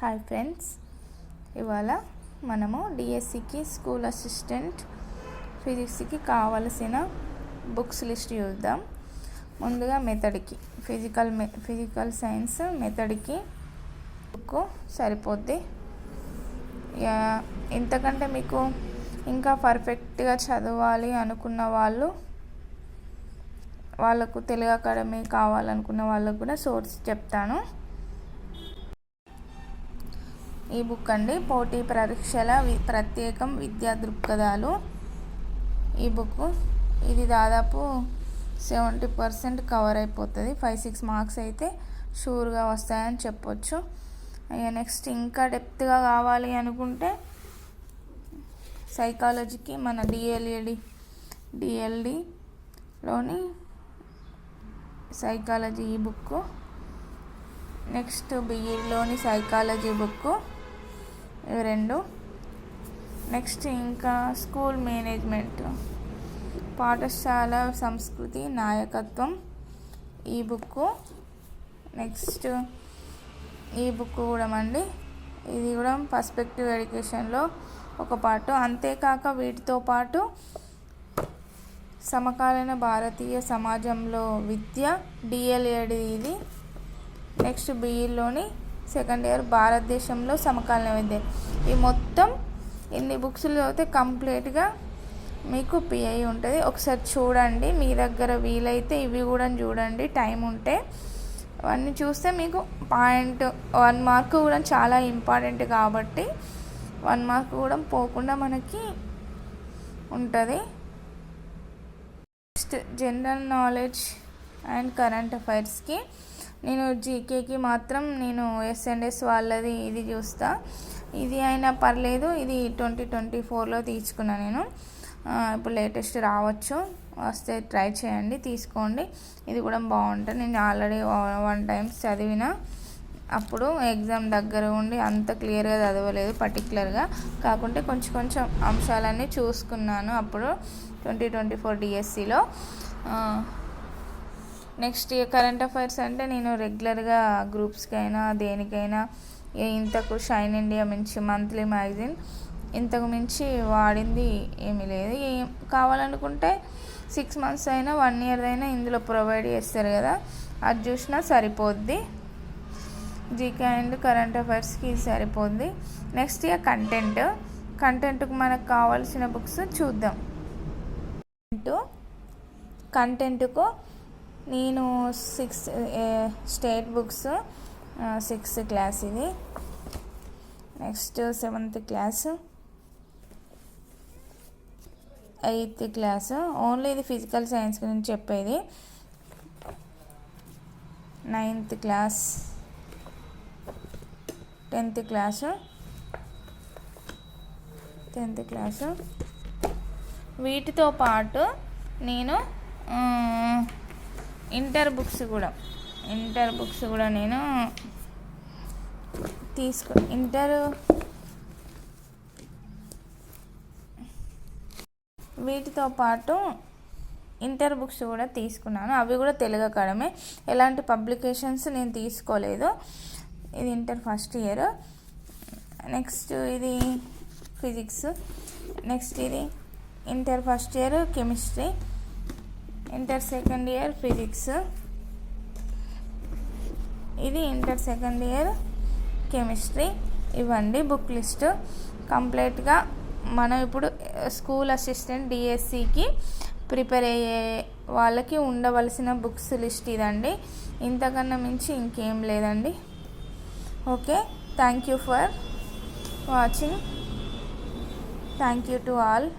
Hi friends, ఇవాళ మనము డిఎస్సికి స్కూల్ అసిస్టెంట్ ఫిజిక్స్కి కావలసిన బుక్స్ లిస్ట్ చూద్దాం. ముందుగా మెథడ్కి ఫిజికల్ సైన్స్ మెథడ్కి బుక్ సరిపోద్ది. ఇంతకంటే మీకు ఇంకా పర్ఫెక్ట్గా చదవాలి అనుకున్న వాళ్ళకు తెలుగు అకాడమీ కావాలనుకున్న వాళ్ళకు కూడా సోర్స్ చెప్తాను. ఈ బుక్ అండి, పోటీ పరీక్షల ప్రత్యేకం విద్యా దృక్పథాలు. ఈ బుక్ ఇది దాదాపు 70% కవర్ అయిపోతుంది. 5-6 మార్క్స్ అయితే షూర్గా వస్తాయని చెప్పొచ్చు. నెక్స్ట్ ఇంకా డెప్త్గా కావాలి అనుకుంటే సైకాలజీకి మన డిఎల్డిలోని సైకాలజీ ఈ బుక్, నెక్స్ట్ బిఈలోని సైకాలజీ బుక్, ఇవి రెండు. నెక్స్ట్ ఇంకా స్కూల్ మేనేజ్మెంట్, పాఠశాల సంస్కృతి నాయకత్వం ఈ బుక్. నెక్స్ట్ ఈ బుక్ కూడా అండి, ఇది కూడా పర్స్పెక్టివ్ ఎడ్యుకేషన్లో ఒక పార్ట్. అంతేకాక వీటితో పాటు సమకాలీన భారతీయ సమాజంలో విద్య డిఎల్ఏడి ఇది. నెక్స్ట్ బిఈలోని సెకండ్ ఇయర్ భారతదేశంలో సమకాలీన విద్య. ఈ మొత్తం ఇన్ని బుక్స్లు చదివితే కంప్లీట్గా మీకు పిఐ ఉంటుంది. ఒకసారి చూడండి, మీ దగ్గర వీలైతే ఇవి కూడా చూడండి టైం ఉంటే. అవన్నీ చూస్తే మీకు 1 మార్క్ కూడా చాలా ఇంపార్టెంట్ కాబట్టి 1 మార్క్ కూడా పోకుండా మనకి ఉంటుంది. Next general knowledge and current అఫైర్స్కి నేను జీకేకి మాత్రం నేను S&S వాళ్ళది ఇది చూస్తా. ఇది అయినా పర్లేదు, ఇది 2024లో తీసుకున్నా నేను. ఇప్పుడు లేటెస్ట్ రావచ్చు, వస్తే ట్రై చేయండి, తీసుకోండి. ఇది కూడా బాగుంటుంది. నేను ఆల్రెడీ 1 టైమ్స్ చదివిన. అప్పుడు ఎగ్జామ్ దగ్గర ఉండి అంత క్లియర్గా చదవలేదు పర్టికులర్గా, కాకుంటే కొంచెం అంశాలన్నీ చూసుకున్నాను అప్పుడు 2024 డిఎస్సిలో. నెక్స్ట్ కరెంట్ అఫైర్స్ అంటే నేను రెగ్యులర్గా గ్రూప్స్కి అయినా దేనికైనా ఇంతకు షైన్ ఇండియా మించి మంత్లీ మ్యాగజైన్ ఇంతకు మించి వాడింది ఏమీ లేదు. కావాలనుకుంటే 6 మంత్స్ అయినా 1 ఇయర్ అయినా ఇందులో ప్రొవైడ్ చేస్తారు కదా, అది చూసినా సరిపోద్ది. జీకే అండ్ కరెంట్ అఫైర్స్కి ఇది సరిపోద్ది. నెక్స్ట్ ఇక కంటెంట్కు మనకు కావాల్సిన బుక్స్ చూద్దాం. కంటెంట్కు నేను 6 స్టేట్ బుక్స్, 6th క్లాస్ ఇది. Next 7th class, 8th class. Only ఇది ఫిజికల్ సైన్స్ గురించి చెప్పేది. 9th class, 10th class. వీటితో పాటు నేను ఇంటర్ బుక్స్ కూడా నేను వీటితో పాటు ఇంటర్ బుక్స్ కూడా తీసుకున్నాను. అవి కూడా తెలుగు అకాడమీ, ఎలాంటి పబ్లికేషన్స్ నేను తీసుకోలేదు. ఇది ఇంటర్ ఫస్ట్ ఇయర్. నెక్స్ట్ ఇది ఫిజిక్స్. నెక్స్ట్ ఇది inter first year chemistry, inter second year physics. ఇది ఇంటర్ సెకండ్ ఇయర్ కెమిస్ట్రీ. ఇవ్వండి బుక్ లిస్ట్ కంప్లీట్గా. మనం ఇప్పుడు స్కూల్ అసిస్టెంట్ డిఎస్సికి ప్రిపేర్ అయ్యే వాళ్ళకి ఉండవలసిన బుక్స్ లిస్ట్ ఇదండి. ఇంతకన్నా మించి ఇంకేం లేదండి. Okay, thank you for watching. Thank you to all.